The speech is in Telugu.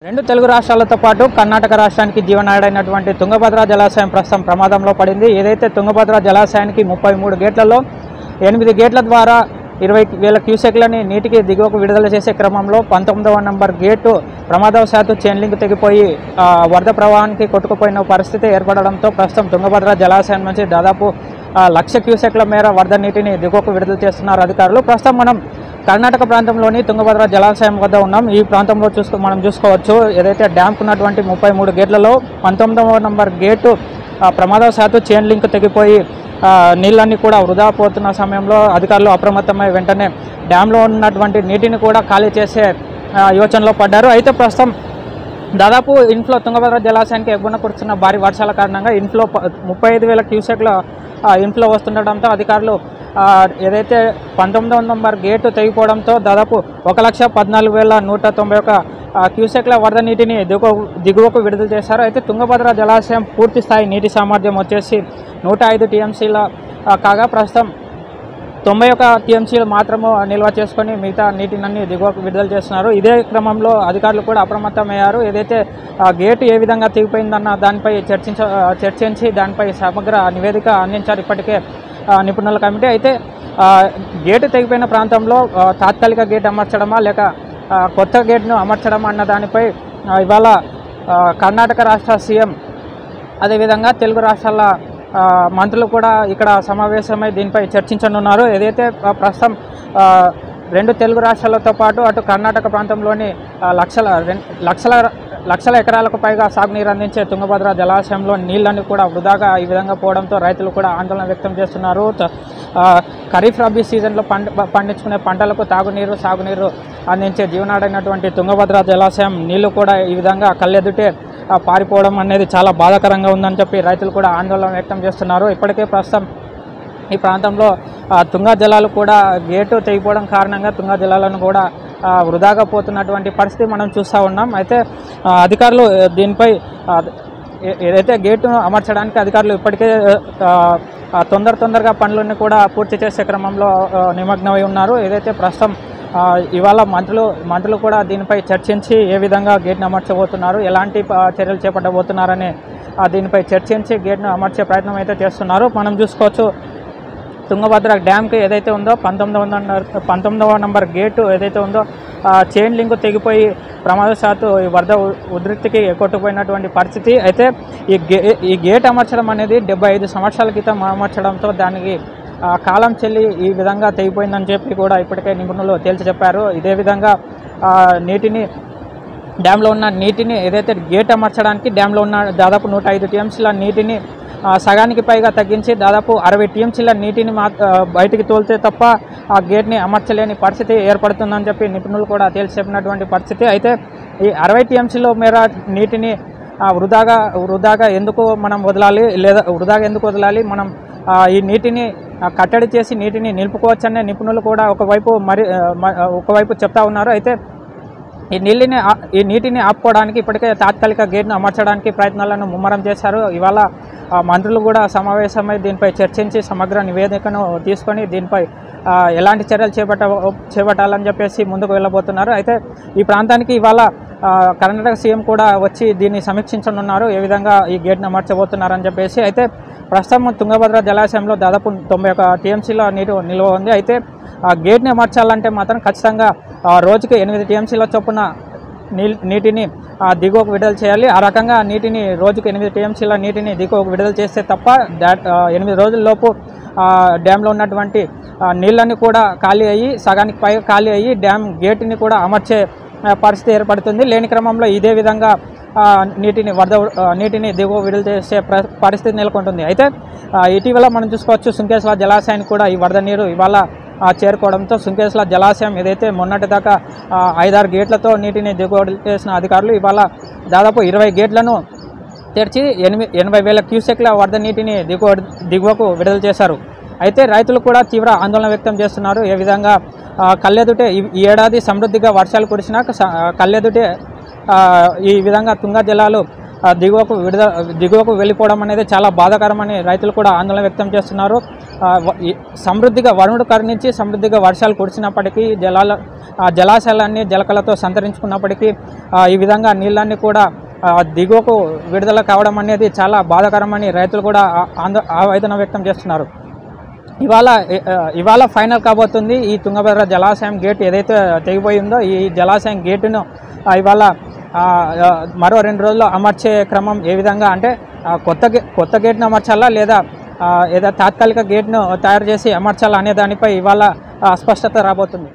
రెండు తెలుగు రాష్ట్రాలతో పాటు కర్ణాటక రాష్ట్రానికి జీవనాడైనటువంటి తుంగభద్ర జలాశయం ప్రస్తుతం ప్రమాదంలో పడింది. ఏదైతే తుంగభద్ర జలాశయానికి 33 గేట్లలో 8 గేట్ల ద్వారా 20,000 క్యూసెక్లని నీటికి దిగువకు విడుదల చేసే క్రమంలో 19వ నంబర్ గేటు ప్రమాదవశాత్తు చైన్ లింక్ తెగిపోయి వరద ప్రవాహానికి కొట్టుకుపోయిన పరిస్థితి ఏర్పడడంతో ప్రస్తుతం తుంగభద్ర జలాశయం నుంచి దాదాపు 1,00,000 క్యూసెక్ల మేర వరద నీటిని దిగువకు విడుదల చేస్తున్నారు అధికారులు. ప్రస్తుతం మనం కర్ణాటక ప్రాంతంలోని తుంగభద్ర జలాశయం వద్ద ఉన్నాం. ఈ ప్రాంతంలో మనం చూసుకోవచ్చు, ఏదైతే డ్యాంకు ఉన్నటువంటి 33 గేట్లలో 19వ నంబర్ గేటు ప్రమాదవశాత్తు చైన్ లింక్ తెగిపోయి నీళ్ళన్నీ కూడా వృధా పోతున్న సమయంలో అధికారులు అప్రమత్తమై వెంటనే డ్యాంలో ఉన్నటువంటి నీటిని కూడా ఖాళీ చేసే యోచనలో పడ్డారు. అయితే ప్రస్తుతం దాదాపు ఇన్ఫ్లో తుంగభద్ర జలాశయానికి ఎగువన కురుస్తున్న భారీ వర్షాల కారణంగా ఇన్ఫ్లో 35,000 క్యూసెక్ల ఇన్ఫ్లో వస్తుండటంతో అధికారులు ఏదైతే 19వ నంబర్ గేటు తెగిపోవడంతో దాదాపు 1,14,191 క్యూసెక్ల వరద నీటిని దిగువకు విడుదల చేశారు. అయితే తుంగభద్ర జలాశయం పూర్తి స్థాయి నీటి సామర్థ్యం వచ్చేసి 105 టీఎంసీల కాగా ప్రస్తుతం 91 టీఎంసీలు మాత్రము నిల్వ చేసుకొని మిగతా నీటినన్నీ దిగువకు విడుదల చేస్తున్నారు. ఇదే క్రమంలో అధికారులు కూడా అప్రమత్తమయ్యారు. ఏదైతే గేటు ఏ విధంగా తెగిపోయిందన్న దానిపై చర్చించి దానిపై సమగ్ర నివేదిక అందించారు ఇప్పటికే నిపుణుల కమిటీ. అయితే గేటు తెగిపోయిన ప్రాంతంలో తాత్కాలిక గేట్ అమర్చడమా లేక కొత్త గేట్ను అమర్చడమా అన్న దానిపై ఇవాళ కర్ణాటక రాష్ట్ర సీఎం అదేవిధంగా తెలుగు రాష్ట్రాల మంత్రులు కూడా ఇక్కడ సమావేశమై దీనిపై చర్చించనున్నారు. ఏదైతే ప్రస్తుతం రెండు తెలుగు రాష్ట్రాలతో పాటు అటు కర్ణాటక ప్రాంతంలోని లక్షల ఎకరాలకు పైగా సాగునీరు అందించే తుంగభద్ర జలాశయంలో నీళ్ళన్నీ కూడా వృధాగా ఈ విధంగా పోవడంతో రైతులు కూడా ఆందోళన వ్యక్తం చేస్తున్నారు. ఖరీఫ్ రబీ సీజన్లో పండించుకునే పంటలకు తాగునీరు సాగునీరు అందించే జీవనాడైనటువంటి తుంగభద్ర జలాశయం నీళ్లు కూడా ఈ విధంగా కళ్ళెదుటే పారిపోవడం అనేది చాలా బాధాకరంగా ఉందని చెప్పి రైతులు కూడా ఆందోళన వ్యక్తం చేస్తున్నారు. ఇప్పటికే ప్రస్తుతం ఈ ప్రాంతంలో తుంగ జలాలు కూడా గేటు తెగిపోవడం కారణంగా తుంగ జలాలను కూడా వృధాగా పోతున్నటువంటి పరిస్థితి మనం చూస్తూ ఉన్నాం. అయితే అధికారులు దీనిపై ఏదైతే గేటును అమర్చడానికి అధికారులు ఇప్పటికే తొందరగా పనులన్నీ కూడా పూర్తి చేసే క్రమంలో నిమగ్నమై ఉన్నారు. ఏదైతే ప్రస్తుతం ఇవాళ మంత్రులు కూడా దీనిపై చర్చించి ఏ విధంగా గేట్ను అమర్చబోతున్నారు, ఎలాంటి చర్యలు చేపట్టబోతున్నారని దీనిపై చర్చించి గేట్ను అమర్చే ప్రయత్నం అయితే చేస్తున్నారు. మనం చూసుకోవచ్చు, తుంగభద్ర డ్యామ్కి ఏదైతే ఉందో 19వ నంబర్ గేటు ఏదైతే ఉందో చైన్ లింక్ తెగిపోయి ప్రమాదవశాత్తు వరద ఉధృతికి కొట్టుకుపోయినటువంటి పరిస్థితి. అయితే ఈ గేట్ అమర్చడం అనేది 75 సంవత్సరాల క్రితం అమర్చడంతో దానికి కాలం చెల్లి ఈ విధంగా తెగిపోయిందని చెప్పి కూడా ఇప్పటికే నిపుణులు తేల్చి చెప్పారు. ఇదే విధంగా డ్యాంలో ఉన్న నీటిని ఏదైతే గేట్ అమర్చడానికి డ్యాంలో ఉన్న దాదాపు 105 టీఎంసీల నీటిని సగానికి పైగా తగ్గించి దాదాపు 60 టీఎంసీల నీటిని బయటికి తోలితే తప్ప ఆ గేట్ని అమర్చలేని పరిస్థితి ఏర్పడుతుందని చెప్పి నిపుణులు కూడా తేల్చి చెప్పినటువంటి పరిస్థితి. అయితే ఈ 60 టీఎంసీల మేర నీటిని వృధాగా ఎందుకు మనం వదలాలి, లేదా వృధాగా ఎందుకు వదలాలి, మనం ఈ నీటిని కట్టడి చేసి నీటిని నిలుపుకోవచ్చనే నిపుణులు కూడా ఒకవైపు చెప్తా ఉన్నారు. అయితే ఈ నీటిని ఆపుకోవడానికి ఇప్పటికే తాత్కాలిక గేట్ను అమర్చడానికి ప్రయత్నాలను ముమ్మరం చేశారు. ఇవాళ మంత్రులు కూడా సమావేశమై దీనిపై చర్చించి సమగ్ర నివేదికను తీసుకొని దీనిపై ఎలాంటి చర్యలు చేపట్టాలని చెప్పేసి ముందుకు వెళ్ళబోతున్నారు. అయితే ఈ ప్రాంతానికి ఇవాళ కర్ణాటక సీఎం కూడా వచ్చి దీన్ని సమీక్షించనున్నారు, ఏ విధంగా ఈ గేట్ను అమర్చబోతున్నారని చెప్పేసి. అయితే ప్రస్తుతం తుంగభద్ర జలాశయంలో దాదాపు 91 టీఎంసీల నీరు నిల్వ ఉంది. అయితే ఆ గేట్ని అమర్చాలంటే మాత్రం ఖచ్చితంగా రోజుకి 8 టీఎంసీల చొప్పున నీటిని దిగువకు విడుదల చేయాలి. ఆ రకంగా నీటిని రోజుకు 8 టీఎంసీల నీటిని దిగువకు విడుదల చేస్తే తప్ప 8 రోజుల్లోపు డ్యాంలో ఉన్నటువంటి నీళ్ళన్నీ కూడా ఖాళీ అయ్యి సగానికి పైగా ఖాళీ అయ్యి డ్యామ్ గేటుని కూడా అమర్చే పరిస్థితి ఏర్పడుతుంది. లేని క్రమంలో ఇదే విధంగా నీటిని దిగువ విడుదల చేసే పరిస్థితి నెలకొంటుంది. అయితే ఇటీవల మనం చూసుకోవచ్చు, సుంకేశ్వర జలాశయానికి కూడా ఈ వరద నీరు ఇవాళ చేరుకోవడంతో సుంకేశ్వర జలాశయం ఏదైతే మొన్నటి దాకా 5-6 గేట్లతో నీటిని దిగువ చేసిన అధికారులు ఇవాళ దాదాపు 20 గేట్లను తెరిచి 80,000 క్యూసెక్ల వరద నీటిని దిగువకు విడుదల చేశారు. అయితే రైతులు కూడా తీవ్ర ఆందోళన వ్యక్తం చేస్తున్నారు. ఏ విధంగా కళ్ళెదుటే ఈ ఏడాది సమృద్ధిగా వర్షాలు కురిసినాక కళ్ళెదుటే ఈ విధంగా తుంగ జలాలు దిగువకు వెళ్ళిపోవడం అనేది చాలా బాధాకరమని రైతులు కూడా ఆందోళన వ్యక్తం చేస్తున్నారు. సమృద్ధిగా వరుణుడు కరుణించి సమృద్ధిగా వర్షాలు కురిసినప్పటికీ జలాశయాలన్నీ జలకలతో సంతరించుకున్నప్పటికీ ఈ విధంగా నీళ్ళన్నీ కూడా దిగువకు విడుదల కావడం అనేది చాలా బాధాకరమని రైతులు కూడా ఆవేదన వ్యక్తం చేస్తున్నారు. ఇవాళ ఫైనల్ కాబోతుంది ఈ తుంగభద్ర జలాశయం గేట్ ఏదైతే తెగిపోయిందో ఈ జలాశయం గేటును ఇవాళ మరో 2 రోజుల్లో అమర్చే క్రమం ఏ విధంగా అంటే కొత్త గేట్ను అమర్చాలా లేదా ఏదో తాత్కాలిక గేట్ను తయారు చేసి అమర్చాలా అనే దానిపై ఇవాళ స్పష్టత రాబోతుంది.